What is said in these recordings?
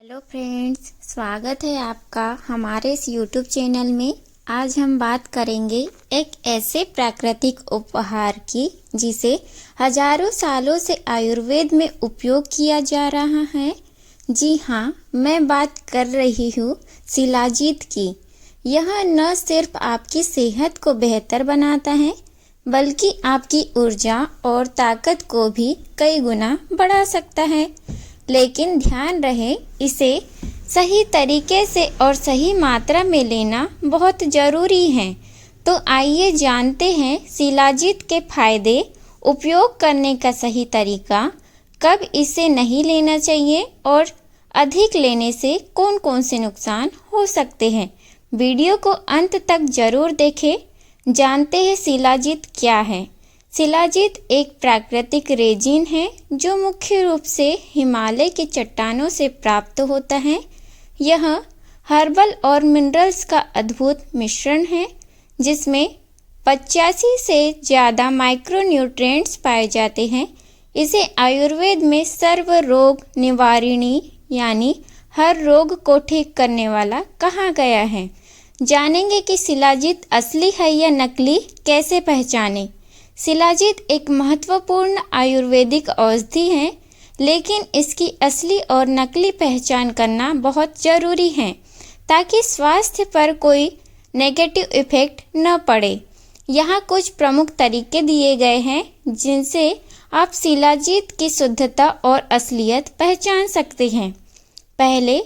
Hello friends, स्वागत है आपका हमारे इस यूट्यूब चैनल में। आज हम बात करेंगे एक ऐसे प्राकृतिक उपहार की जिसे हजारों सालों से आयुर्वेद में उपयोग किया जा रहा है। जी हाँ, मैं बात कर रही हूँ शिलाजीत की। यह न सिर्फ आपकी सेहत को बेहतर बनाता है बल्कि आपकी ऊर्जा और ताकत को भी कई गुना बढ़ा सकता है। लेकिन ध्यान रहे, इसे सही तरीके से और सही मात्रा में लेना बहुत ज़रूरी है। तो आइए जानते हैं शिलाजीत के फायदे, उपयोग करने का सही तरीका, कब इसे नहीं लेना चाहिए और अधिक लेने से कौन कौन से नुकसान हो सकते हैं। वीडियो को अंत तक ज़रूर देखें। जानते हैं शिलाजीत क्या है। शिलाजीत एक प्राकृतिक रेजिन है जो मुख्य रूप से हिमालय की चट्टानों से प्राप्त होता है। यह हर्बल और मिनरल्स का अद्भुत मिश्रण है जिसमें 85 से ज़्यादा माइक्रोन्यूट्रिएंट्स पाए जाते हैं। इसे आयुर्वेद में सर्व रोग निवारिणी यानी हर रोग को ठीक करने वाला कहा गया है। जानेंगे कि शिलाजीत असली है या नकली, कैसे पहचानें। शिलाजीत एक महत्वपूर्ण आयुर्वेदिक औषधि है, लेकिन इसकी असली और नकली पहचान करना बहुत ज़रूरी है ताकि स्वास्थ्य पर कोई नेगेटिव इफ़ेक्ट न पड़े। यहाँ कुछ प्रमुख तरीके दिए गए हैं जिनसे आप शिलाजीत की शुद्धता और असलियत पहचान सकते हैं। पहले,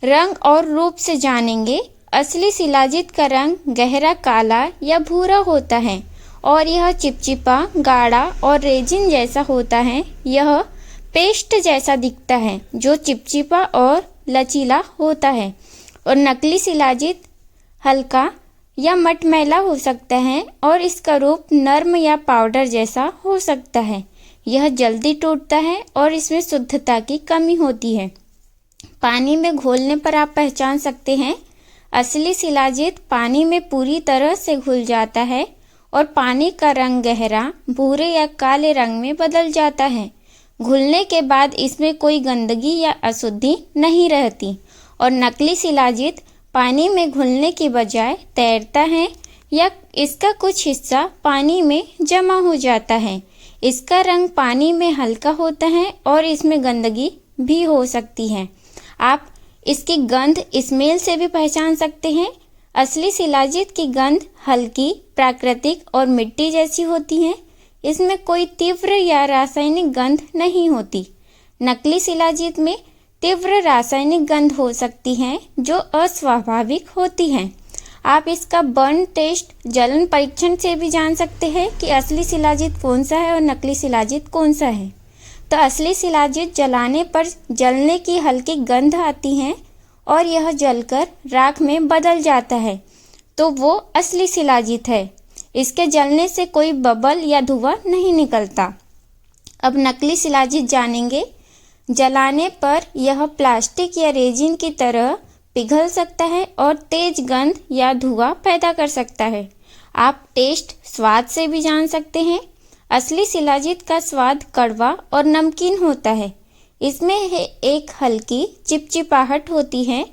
रंग और रूप से जानेंगे। असली शिलाजीत का रंग गहरा काला या भूरा होता है और यह चिपचिपा, गाढ़ा और रेजिन जैसा होता है। यह पेस्ट जैसा दिखता है जो चिपचिपा और लचीला होता है। और नकली शिलाजीत हल्का या मटमैला हो सकता है और इसका रूप नर्म या पाउडर जैसा हो सकता है। यह जल्दी टूटता है और इसमें शुद्धता की कमी होती है। पानी में घोलने पर आप पहचान सकते हैं। असली शिलाजीत पानी में पूरी तरह से घुल जाता है और पानी का रंग गहरा भूरे या काले रंग में बदल जाता है। घुलने के बाद इसमें कोई गंदगी या अशुद्धि नहीं रहती। और नकली शिलाजीत पानी में घुलने की बजाय तैरता है या इसका कुछ हिस्सा पानी में जमा हो जाता है। इसका रंग पानी में हल्का होता है और इसमें गंदगी भी हो सकती है। आप इसकी गंध, स्मेल से भी पहचान सकते हैं। असली शिलाजीत की गंध हल्की, प्राकृतिक और मिट्टी जैसी होती है। इसमें कोई तीव्र या रासायनिक गंध नहीं होती। नकली शिलाजीत में तीव्र रासायनिक गंध हो सकती है जो अस्वाभाविक होती है। आप इसका बर्न टेस्ट, जलन परीक्षण से भी जान सकते हैं कि असली शिलाजीत कौन सा है और नकली शिलाजीत कौन सा है। तो असली शिलाजीत जलाने पर जलने की हल्की गंध आती है और यह जलकर राख में बदल जाता है, तो वो असली शिलाजीत है। इसके जलने से कोई बबल या धुआं नहीं निकलता। अब नकली शिलाजीत जानेंगे। जलाने पर यह प्लास्टिक या रेजिन की तरह पिघल सकता है और तेज गंध या धुआं पैदा कर सकता है। आप टेस्ट, स्वाद से भी जान सकते हैं। असली शिलाजीत का स्वाद कड़वा और नमकीन होता है। इसमें एक हल्की चिपचिपाहट होती है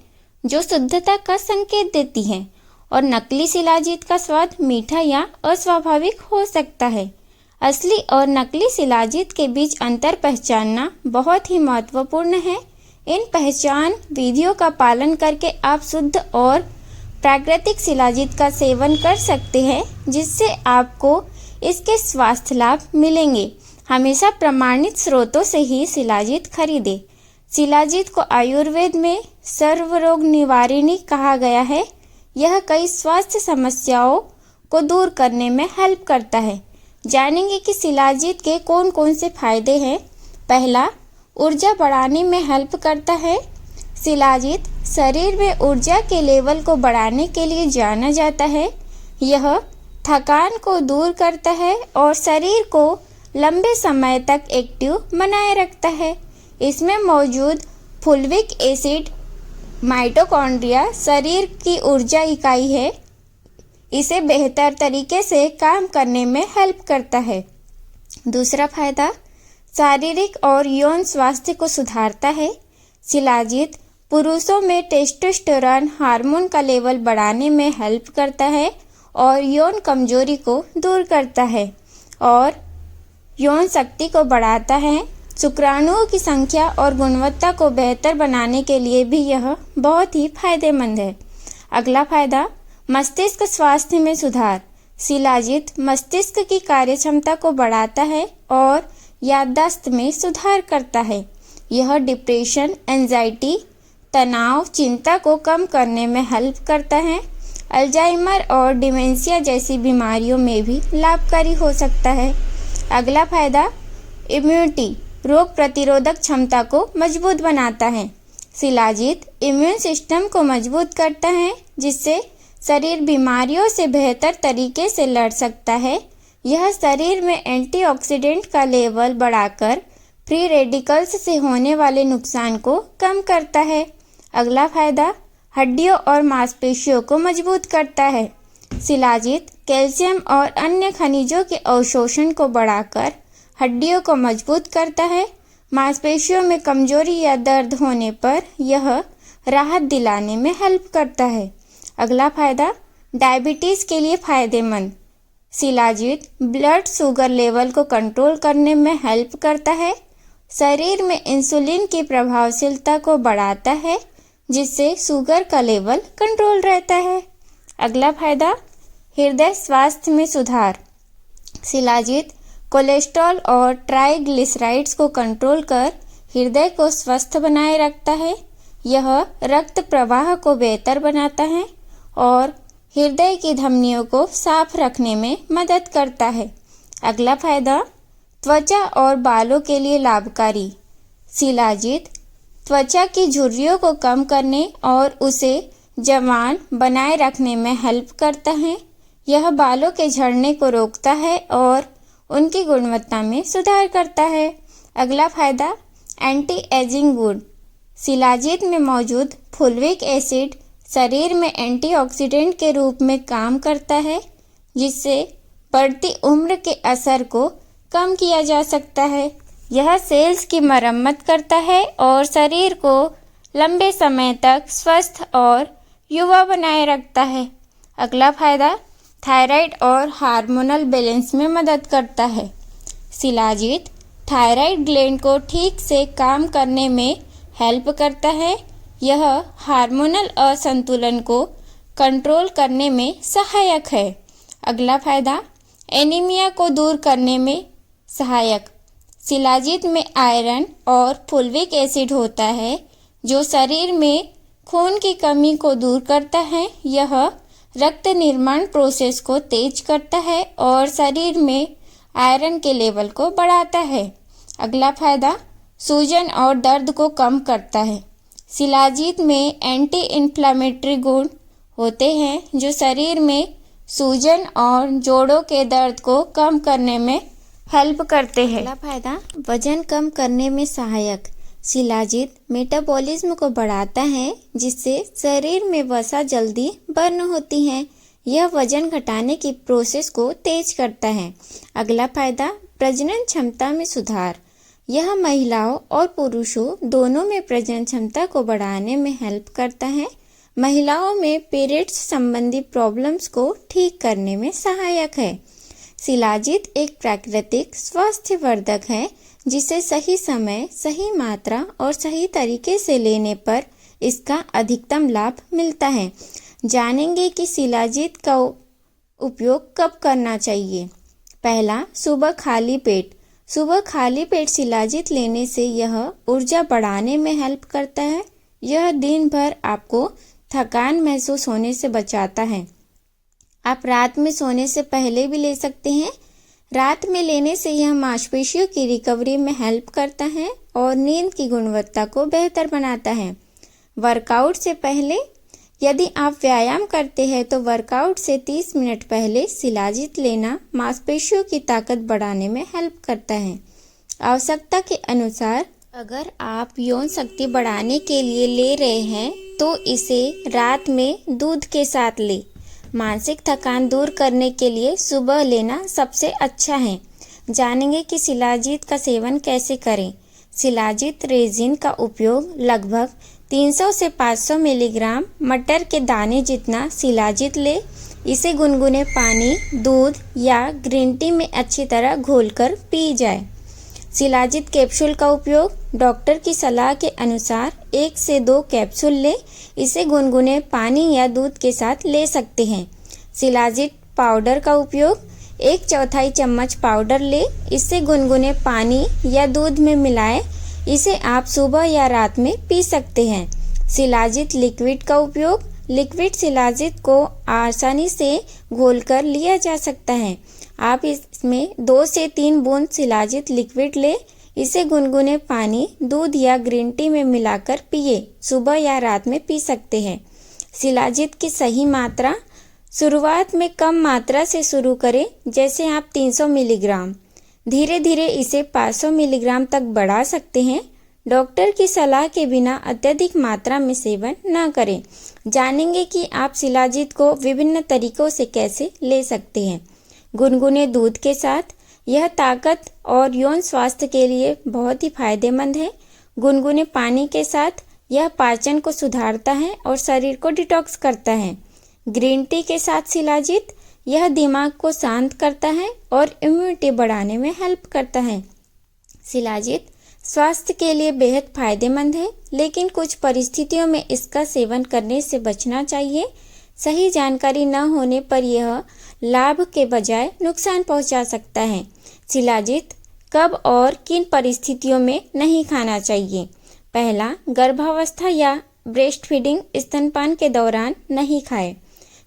जो शुद्धता का संकेत देती है। और नकली शिलाजीत का स्वाद मीठा या अस्वाभाविक हो सकता है। असली और नकली शिलाजीत के बीच अंतर पहचानना बहुत ही महत्वपूर्ण है। इन पहचान विधियों का पालन करके आप शुद्ध और प्राकृतिक शिलाजीत का सेवन कर सकते हैं, जिससे आपको इसके स्वास्थ्य लाभ मिलेंगे। हमेशा प्रमाणित स्रोतों से ही शिलाजीत खरीदें। शिलाजीत को आयुर्वेद में सर्वरोग निवारिणी कहा गया है। यह कई स्वास्थ्य समस्याओं को दूर करने में हेल्प करता है। जानेंगे कि शिलाजीत के कौन कौन से फायदे हैं। पहला, ऊर्जा बढ़ाने में हेल्प करता है। शिलाजीत शरीर में ऊर्जा के लेवल को बढ़ाने के लिए जाना जाता है। यह थकान को दूर करता है और शरीर को लंबे समय तक एक्टिव बनाए रखता है। इसमें मौजूद फुल्विक एसिड माइटोकॉन्ड्रिया शरीर की ऊर्जा इकाई है। इसे बेहतर तरीके से काम करने में हेल्प करता है। दूसरा फायदा, शारीरिक और यौन स्वास्थ्य को सुधारता है। शिलाजीत पुरुषों में टेस्टोस्टेरोन हार्मोन का लेवल बढ़ाने में हेल्प करता है और यौन कमजोरी को दूर करता है और यौन शक्ति को बढ़ाता है। शुक्राणुओं की संख्या और गुणवत्ता को बेहतर बनाने के लिए भी यह बहुत ही फायदेमंद है। अगला फायदा, मस्तिष्क स्वास्थ्य में सुधार। शिलाजीत मस्तिष्क की कार्यक्षमता को बढ़ाता है और याददाश्त में सुधार करता है। यह डिप्रेशन, एंजाइटी, तनाव, चिंता को कम करने में हेल्प करता है। अल्जाइमर और डिमेंशिया जैसी बीमारियों में भी लाभकारी हो सकता है। अगला फायदा, इम्यूनिटी रोग प्रतिरोधक क्षमता को मजबूत बनाता है। शिलाजीत इम्यून सिस्टम को मजबूत करता है जिससे शरीर बीमारियों से बेहतर तरीके से लड़ सकता है। यह शरीर में एंटीऑक्सीडेंट का लेवल बढ़ाकर फ्री रेडिकल्स से होने वाले नुकसान को कम करता है। अगला फायदा, हड्डियों और मांसपेशियों को मजबूत करता है। शिलाजीत कैल्शियम और अन्य खनिजों के अवशोषण को बढ़ाकर हड्डियों को मजबूत करता है। मांसपेशियों में कमजोरी या दर्द होने पर यह राहत दिलाने में हेल्प करता है। अगला फायदा, डायबिटीज के लिए फायदेमंद। शिलाजीत ब्लड शुगर लेवल को कंट्रोल करने में हेल्प करता है। शरीर में इंसुलिन की प्रभावशीलता को बढ़ाता है जिससे शुगर का लेवल कंट्रोल रहता है। अगला फायदा, हृदय स्वास्थ्य में सुधार। शिलाजीत कोलेस्ट्रॉल और ट्राइग्लिसराइड्स को कंट्रोल कर हृदय को स्वस्थ बनाए रखता है। यह रक्त प्रवाह को बेहतर बनाता है और हृदय की धमनियों को साफ रखने में मदद करता है। अगला फायदा, त्वचा और बालों के लिए लाभकारी। शिलाजीत त्वचा की झुर्रियों को कम करने और उसे जवान बनाए रखने में हेल्प करता है। यह बालों के झड़ने को रोकता है और उनकी गुणवत्ता में सुधार करता है। अगला फायदा, एंटी एजिंग गुण। शिलाजीत में मौजूद फुलविक एसिड शरीर में एंटीऑक्सीडेंट के रूप में काम करता है जिससे बढ़ती उम्र के असर को कम किया जा सकता है। यह सेल्स की मरम्मत करता है और शरीर को लंबे समय तक स्वस्थ और युवा बनाए रखता है। अगला फायदा, थायराइड और हार्मोनल बैलेंस में मदद करता है। शिलाजीत थायराइड ग्लैंड को ठीक से काम करने में हेल्प करता है। यह हार्मोनल असंतुलन को कंट्रोल करने में सहायक है। अगला फायदा, एनीमिया को दूर करने में सहायक। शिलाजीत में आयरन और फुलविक एसिड होता है जो शरीर में खून की कमी को दूर करता है। यह रक्त निर्माण प्रोसेस को तेज करता है और शरीर में आयरन के लेवल को बढ़ाता है। अगला फायदा, सूजन और दर्द को कम करता है। शिलाजीत में एंटी इन्फ्लेमेटरी गुण होते हैं जो शरीर में सूजन और जोड़ों के दर्द को कम करने में हेल्प करते हैं। अगला फायदा, वजन कम करने में सहायक। शिलाजीत मेटाबॉलिज्म को बढ़ाता है जिससे शरीर में वसा जल्दी बर्न होती है। यह वजन घटाने की प्रोसेस को तेज करता है। अगला फायदा, प्रजनन क्षमता में सुधार। यह महिलाओं और पुरुषों दोनों में प्रजनन क्षमता को बढ़ाने में हेल्प करता है। महिलाओं में पीरियड्स संबंधी प्रॉब्लम्स को ठीक करने में सहायक है। शिलाजीत एक प्राकृतिक स्वास्थ्यवर्धक है जिसे सही समय, सही मात्रा और सही तरीके से लेने पर इसका अधिकतम लाभ मिलता है। जानेंगे कि शिलाजीत का उपयोग कब करना चाहिए। पहला, सुबह खाली पेट। सुबह खाली पेट शिलाजीत लेने से यह ऊर्जा बढ़ाने में हेल्प करता है। यह दिन भर आपको थकान महसूस होने से बचाता है। आप रात में सोने से पहले भी ले सकते हैं। रात में लेने से यह मांसपेशियों की रिकवरी में हेल्प करता है और नींद की गुणवत्ता को बेहतर बनाता है। वर्कआउट से पहले, यदि आप व्यायाम करते हैं तो वर्कआउट से 30 मिनट पहले शिलाजीत लेना मांसपेशियों की ताकत बढ़ाने में हेल्प करता है। आवश्यकता के अनुसार अगर आप यौन शक्ति बढ़ाने के लिए ले रहे हैं तो इसे रात में दूध के साथ लें। मानसिक थकान दूर करने के लिए सुबह लेना सबसे अच्छा है। जानेंगे कि शिलाजीत का सेवन कैसे करें। शिलाजीत रेजिन का उपयोग लगभग 300 से 500 मिलीग्राम मटर के दाने जितना शिलाजीत ले। इसे गुनगुने पानी, दूध या ग्रीन टी में अच्छी तरह घोलकर पी जाए। शिलाजीत कैप्सूल का उपयोग डॉक्टर की सलाह के अनुसार 1 से 2 कैप्सूल ले। इसे गुनगुने पानी या दूध के साथ ले सकते हैं। शिलाजीत पाउडर का उपयोग 1/4 चम्मच पाउडर ले। इसे गुनगुने पानी या दूध में मिलाएं। इसे आप सुबह या रात में पी सकते हैं। शिलाजीत लिक्विड का उपयोग लिक्विड शिलाजीत को आसानी से घोलकर लिया जा सकता है। आप इसमें 2 से 3 बूंद शिलाजीत लिक्विड ले। इसे गुनगुने पानी, दूध या ग्रीन टी में मिलाकर पिए। सुबह या रात में पी सकते हैं। शिलाजीत की सही मात्रा, शुरुआत में कम मात्रा से शुरू करें, जैसे आप 300 मिलीग्राम। धीरे धीरे इसे 500 मिलीग्राम तक बढ़ा सकते हैं। डॉक्टर की सलाह के बिना अत्यधिक मात्रा में सेवन न करें। जानेंगे कि आप शिलाजीत को विभिन्न तरीकों से कैसे ले सकते हैं। गुनगुने दूध के साथ, यह ताकत और यौन स्वास्थ्य के लिए बहुत ही फायदेमंद है। गुनगुने पानी के साथ, यह पाचन को सुधारता है और शरीर को डिटॉक्स करता है। ग्रीन टी के साथ शिलाजीत, यह दिमाग को शांत करता है और इम्यूनिटी बढ़ाने में हेल्प करता है। शिलाजीत स्वास्थ्य के लिए बेहद फायदेमंद है, लेकिन कुछ परिस्थितियों में इसका सेवन करने से बचना चाहिए। सही जानकारी न होने पर यह लाभ के बजाय नुकसान पहुंचा सकता है। शिलाजीत कब और किन परिस्थितियों में नहीं खाना चाहिए? पहला, गर्भावस्था या ब्रेस्ट फीडिंग स्तनपान के दौरान नहीं खाएं।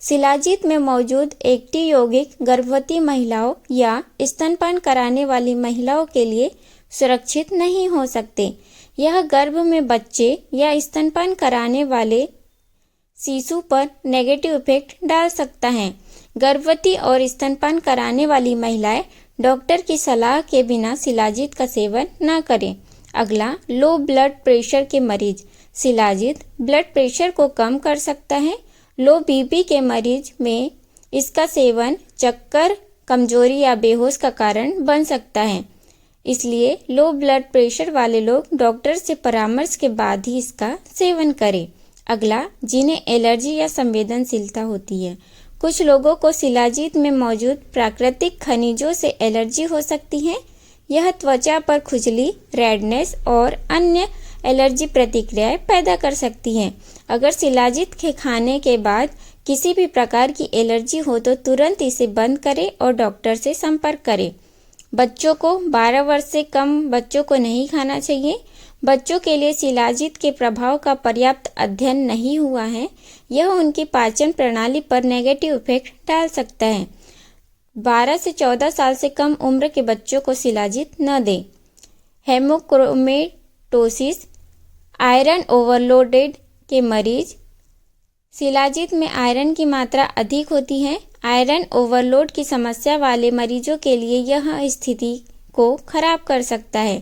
शिलाजीत में मौजूद एक्टिव यौगिक गर्भवती महिलाओं या स्तनपान कराने वाली महिलाओं के लिए सुरक्षित नहीं हो सकते। यह गर्भ में बच्चे या स्तनपान कराने वाले शिशु पर नेगेटिव इफेक्ट डाल सकता है। गर्भवती और स्तनपान कराने वाली महिलाएं डॉक्टर की सलाह के बिना शिलाजीत का सेवन न करें। अगला, लो ब्लड प्रेशर के मरीज। शिलाजीत ब्लड प्रेशर को कम कर सकता है। लो बीपी के मरीज में इसका सेवन चक्कर, कमजोरी या बेहोश का कारण बन सकता है। इसलिए लो ब्लड प्रेशर वाले लोग डॉक्टर से परामर्श के बाद ही इसका सेवन करें। अगला, जिन्हें एलर्जी या संवेदनशीलता होती है। कुछ लोगों को शिलाजीत में मौजूद प्राकृतिक खनिजों से एलर्जी हो सकती है। यह त्वचा पर खुजली, रेडनेस और अन्य एलर्जी प्रतिक्रियाएं पैदा कर सकती हैं। अगर शिलाजीत के खाने के बाद किसी भी प्रकार की एलर्जी हो तो तुरंत इसे बंद करें और डॉक्टर से संपर्क करें। बच्चों को 12 वर्ष से कम बच्चों को नहीं खाना चाहिए। बच्चों के लिए शिलाजीत के प्रभाव का पर्याप्त अध्ययन नहीं हुआ है। यह उनकी पाचन प्रणाली पर नेगेटिव इफेक्ट डाल सकता है। 12 से 14 साल से कम उम्र के बच्चों को शिलाजीत न दें। हेमोक्रोमेटोसिस, आयरन ओवरलोडेड के मरीज। शिलाजीत में आयरन की मात्रा अधिक होती है। आयरन ओवरलोड की समस्या वाले मरीजों के लिए यह स्थिति को खराब कर सकता है।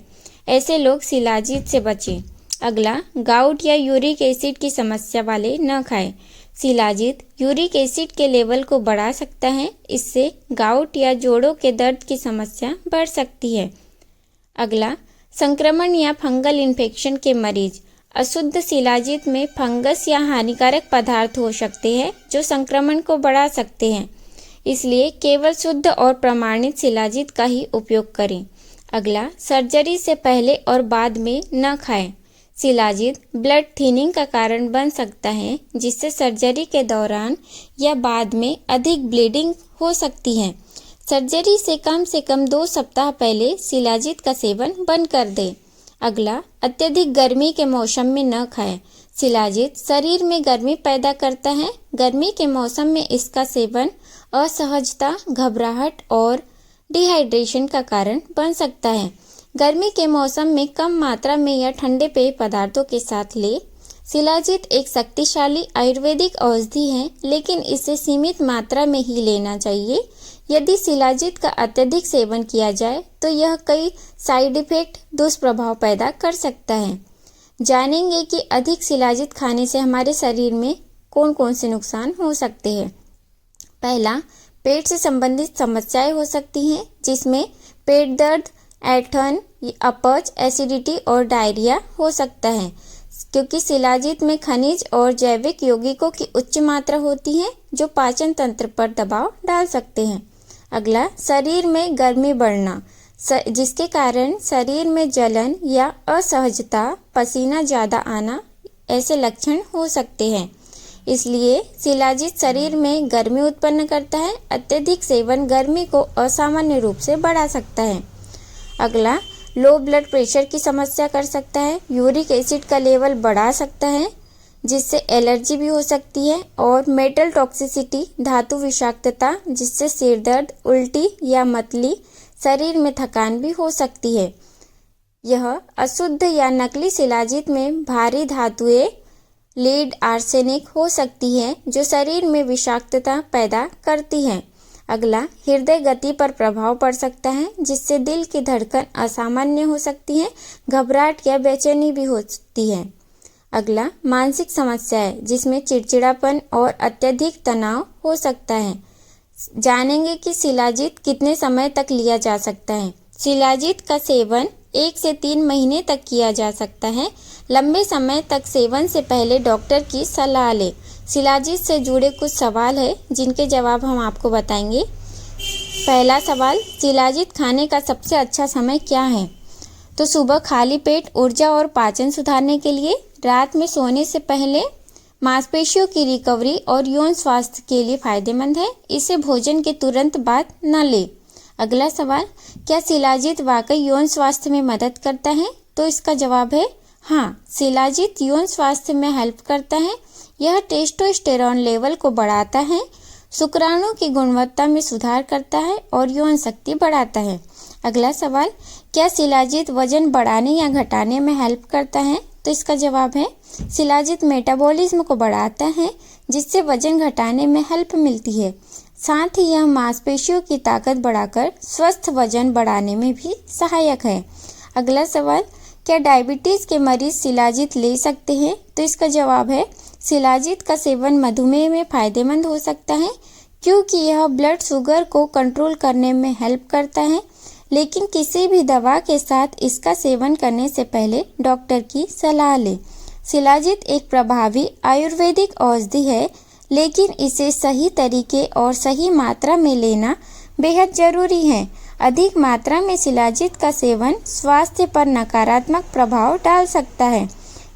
ऐसे लोग शिलाजीत से बचें। अगला, गाउट या यूरिक एसिड की समस्या वाले न खाएं। शिलाजीत यूरिक एसिड के लेवल को बढ़ा सकता है। इससे गाउट या जोड़ों के दर्द की समस्या बढ़ सकती है। अगला, संक्रमण या फंगल इन्फेक्शन के मरीज। अशुद्ध शिलाजीत में फंगस या हानिकारक पदार्थ हो सकते हैं जो संक्रमण को बढ़ा सकते हैं। इसलिए केवल शुद्ध और प्रमाणित शिलाजीत का ही उपयोग करें। अगला, सर्जरी से पहले और बाद में न खाएं। शिलाजीत ब्लड थिनिंग का कारण बन सकता है, जिससे सर्जरी के दौरान या बाद में अधिक ब्लीडिंग हो सकती है। सर्जरी से कम 2 सप्ताह पहले शिलाजीत का सेवन बंद कर दें। अगला, अत्यधिक गर्मी के मौसम में न खाएं। शिलाजीत शरीर में गर्मी पैदा करता है। गर्मी के मौसम में इसका सेवन असहजता, घबराहट और डिहाइड्रेशन का कारण बन सकता है। गर्मी के मौसम में कम मात्रा में या ठंडे पेय पदार्थों के साथ ले। शिलाजीत एक शक्तिशाली आयुर्वेदिक औषधि है, लेकिन इसे सीमित मात्रा में ही लेना चाहिए। यदि शिलाजीत का अत्यधिक सेवन किया जाए तो यह कई साइड इफेक्ट, दुष्प्रभाव पैदा कर सकता है। जानेंगे कि अधिक शिलाजीत खाने से हमारे शरीर में कौन कौन से नुकसान हो सकते हैं। पहला, पेट से संबंधित समस्याएं हो सकती हैं, जिसमें पेट दर्द, ऐंठन, अपच, एसिडिटी और डायरिया हो सकता है। क्योंकि शिलाजीत में खनिज और जैविक यौगिकों की उच्च मात्रा होती है जो पाचन तंत्र पर दबाव डाल सकते हैं। अगला, शरीर में गर्मी बढ़ना, जिसके कारण शरीर में जलन या असहजता, पसीना ज़्यादा आना ऐसे लक्षण हो सकते हैं। इसलिए शिलाजीत शरीर में गर्मी उत्पन्न करता है। अत्यधिक सेवन गर्मी को असामान्य रूप से बढ़ा सकता है। अगला, लो ब्लड प्रेशर की समस्या कर सकता है। यूरिक एसिड का लेवल बढ़ा सकता है जिससे एलर्जी भी हो सकती है। और मेटल टॉक्सिसिटी, धातु विषाक्तता, जिससे सिर दर्द, उल्टी या मतली, शरीर में थकान भी हो सकती है। यह अशुद्ध या नकली शिलाजीत में भारी धातुएं, लीड, आर्सेनिक हो सकती है जो शरीर में विषाक्तता पैदा करती है। अगला, हृदय गति पर प्रभाव पड़ सकता है जिससे दिल की धड़कन असामान्य हो सकती है, घबराहट या बेचैनी भी होती है। अगला, मानसिक समस्याएं जिसमें चिड़चिड़ापन और अत्यधिक तनाव हो सकता है। जानेंगे कि शिलाजीत कितने समय तक लिया जा सकता है। शिलाजीत का सेवन 1 से 3 महीने तक किया जा सकता है। लंबे समय तक सेवन से पहले डॉक्टर की सलाह लें। शिलाजीत से जुड़े कुछ सवाल है जिनके जवाब हम आपको बताएंगे। पहला सवाल, शिलाजीत खाने का सबसे अच्छा समय क्या है? तो सुबह खाली पेट ऊर्जा और पाचन सुधारने के लिए, रात में सोने से पहले मांसपेशियों की रिकवरी और यौन स्वास्थ्य के लिए फायदेमंद है। इसे भोजन के तुरंत बाद न लें। अगला सवाल, क्या शिलाजीत वाकई यौन स्वास्थ्य में मदद करता है? तो इसका जवाब है हाँ, शिलाजीत यौन स्वास्थ्य में हेल्प करता है। यह टेस्टोस्टेरोन लेवल को बढ़ाता है, शुक्राणु की गुणवत्ता में सुधार करता है और यौन शक्ति बढ़ाता है। अगला सवाल, क्या शिलाजीत वजन बढ़ाने या घटाने में हेल्प करता है? तो इसका जवाब है शिलाजीत मेटाबॉलिज्म को बढ़ाता है जिससे वजन घटाने में हेल्प मिलती है। साथ ही यह मांसपेशियों की ताकत बढ़ाकर स्वस्थ वजन बढ़ाने में भी सहायक है। अगला सवाल, क्या डायबिटीज़ के मरीज शिलाजीत ले सकते हैं? तो इसका जवाब है शिलाजीत का सेवन मधुमेह में फायदेमंद हो सकता है क्योंकि यह ब्लड शुगर को कंट्रोल करने में हेल्प करता है। लेकिन किसी भी दवा के साथ इसका सेवन करने से पहले डॉक्टर की सलाह लें। शिलाजीत एक प्रभावी आयुर्वेदिक औषधि है, लेकिन इसे सही तरीके और सही मात्रा में लेना बेहद जरूरी है। अधिक मात्रा में शिलाजीत का सेवन स्वास्थ्य पर नकारात्मक प्रभाव डाल सकता है।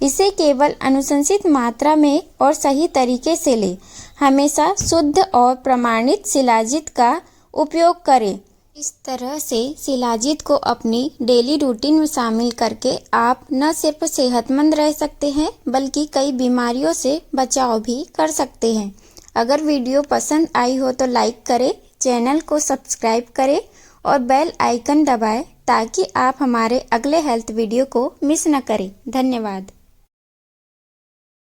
इसे केवल अनुशंसित मात्रा में और सही तरीके से लें। हमेशा शुद्ध और प्रमाणित शिलाजीत का उपयोग करें। इस तरह से शिलाजीत को अपनी डेली रूटीन में शामिल करके आप न सिर्फ सेहतमंद रह सकते हैं बल्कि कई बीमारियों से बचाव भी कर सकते हैं। अगर वीडियो पसंद आई हो तो लाइक करें, चैनल को सब्सक्राइब करें और बेल आइकन दबाएं ताकि आप हमारे अगले हेल्थ वीडियो को मिस न करें। धन्यवाद।